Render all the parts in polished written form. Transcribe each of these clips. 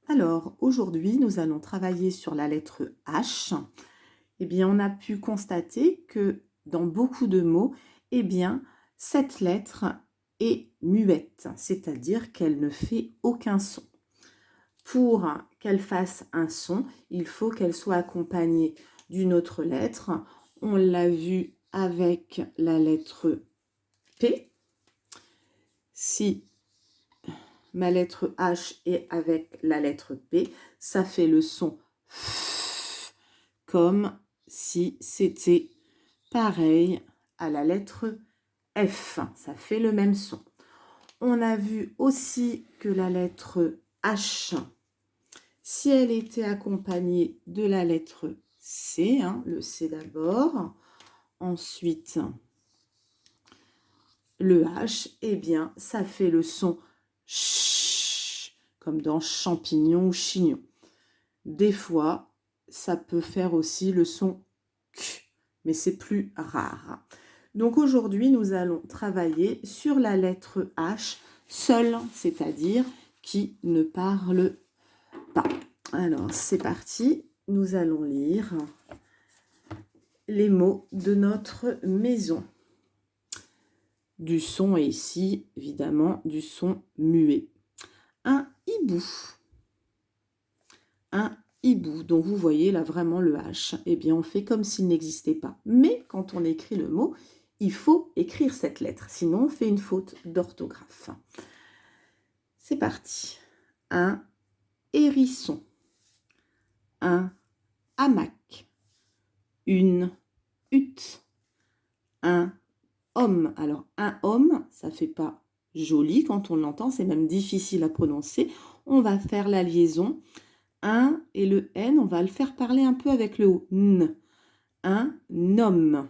Alors, aujourd'hui, nous allons travailler sur la lettre H. Eh bien, on a pu constater que dans beaucoup de mots, eh bien, cette lettre est muette, c'est-à-dire qu'elle ne fait aucun son. Pour qu'elle fasse un son, il faut qu'elle soit accompagnée d'une autre lettre. On l'a vu avec la lettre P. Si ma lettre H est avec la lettre P, ça fait le son F, comme si c'était pareil à la lettre F. Ça fait le même son. On a vu aussi que la lettre H, si elle était accompagnée de la lettre C, le C d'abord, ensuite le H, eh bien, ça fait le son ch, comme dans champignon ou chignon. Des fois, ça peut faire aussi le son q, mais c'est plus rare. Donc aujourd'hui, nous allons travailler sur la lettre H seule, c'est-à-dire qui ne parle pas. Alors, c'est parti. Nous allons lire les mots de notre maison. Du son est ici, évidemment, du son muet. Un hibou. Un hibou. Donc, vous voyez là vraiment le H. Eh bien, on fait comme s'il n'existait pas. Mais quand on écrit le mot, il faut écrire cette lettre. Sinon, on fait une faute d'orthographe. C'est parti. Un hérisson. Un hamac. Une hutte. Un homme. Alors, un homme, ça fait pas joli quand on l'entend, c'est même difficile à prononcer. On va faire la liaison. Un et le N, on va le faire parler un peu avec le O. N. Un homme.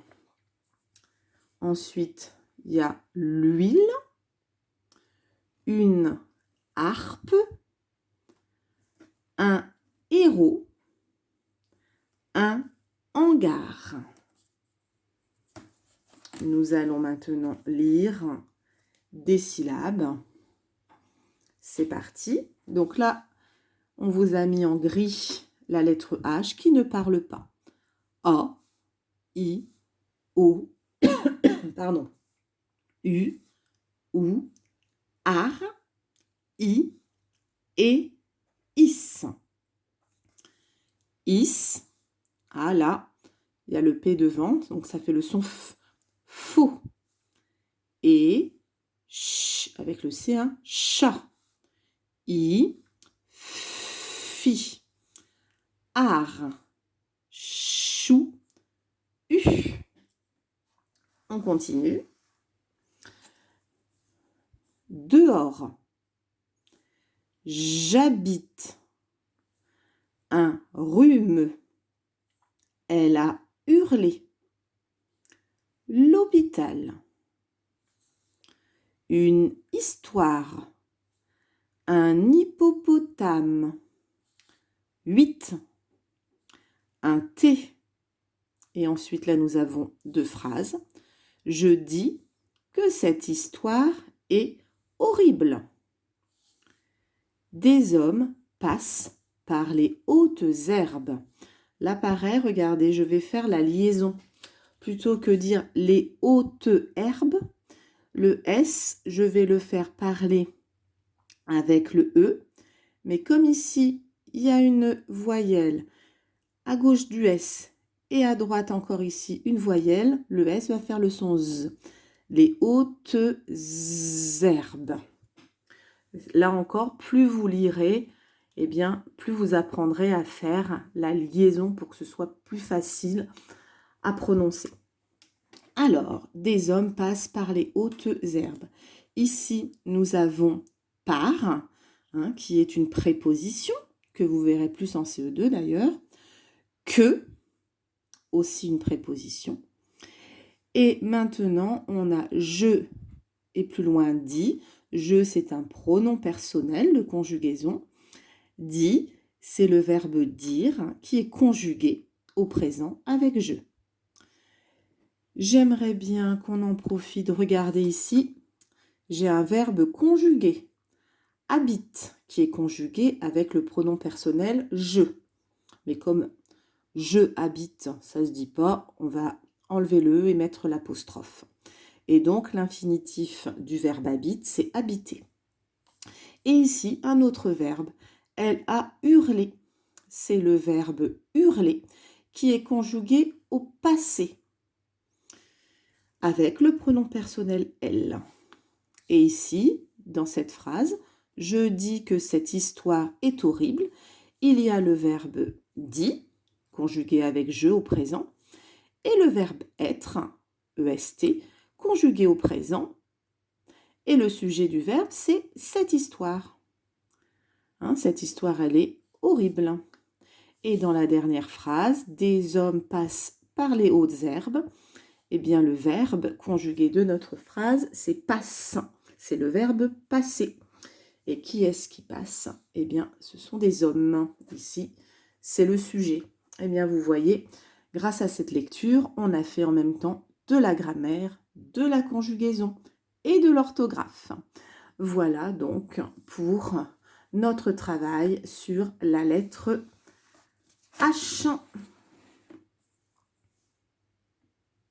Ensuite, il y a l'huile. Une harpe. Un héros. Un hangar. Nous allons maintenant lire des syllabes. C'est parti. Donc là, on vous a mis en gris la lettre H qui ne parle pas. A, I, O, pardon, U, OU, AR, I et IS. IS, ah là, il y a le P devant, donc ça fait le son F. Faux. Et ch avec le C1, chat. I, fi. Ar, chou, U. On continue. Dehors. J'habite. Un rhume. Elle a hurlé. L'hôpital. Une histoire. Un hippopotame. 8. Un thé. Et ensuite, là, nous avons 2 phrases. Je dis que cette histoire est horrible. Des hommes passent par les hautes herbes. Là, pareil, regardez, je vais faire la liaison. Plutôt que dire les hautes herbes, le S, je vais le faire parler avec le E. Mais comme ici, il y a une voyelle à gauche du S et à droite encore ici une voyelle, le S va faire le son Z. Les hautes herbes. Là encore, plus vous lirez, eh bien, plus vous apprendrez à faire la liaison pour que ce soit plus facile à prononcer. Alors, des hommes passent par les hautes herbes. Ici, nous avons par, qui est une préposition, que vous verrez plus en CE2 d'ailleurs, que, aussi une préposition. Et maintenant, on a je et plus loin dit. Je, c'est un pronom personnel de conjugaison. Dit, c'est le verbe dire qui est conjugué au présent avec je. J'aimerais bien qu'on en profite. Regardez ici, j'ai un verbe conjugué. habite, qui est conjugué avec le pronom personnel je. Mais comme je habite, ça ne se dit pas, on va enlever le E et mettre l'apostrophe. Et donc, l'infinitif du verbe habite, c'est habiter. Et ici, un autre verbe. Elle a hurlé. C'est le verbe hurler qui est conjugué au passé avec le pronom personnel elle. Et ici, dans cette phrase, je dis que cette histoire est horrible. Il y a le verbe dit, conjugué avec je au présent, et le verbe être, EST, conjugué au présent. Et le sujet du verbe, c'est cette histoire. Cette histoire, elle est horrible. Et dans la dernière phrase, des hommes passent par les hautes herbes. Eh bien, le verbe conjugué de notre phrase, c'est passe. C'est le verbe passer. Et qui est-ce qui passe? Eh bien, ce sont des hommes. Ici, c'est le sujet. Eh bien, vous voyez, grâce à cette lecture, on a fait en même temps de la grammaire, de la conjugaison et de l'orthographe. Voilà donc pour notre travail sur la lettre H.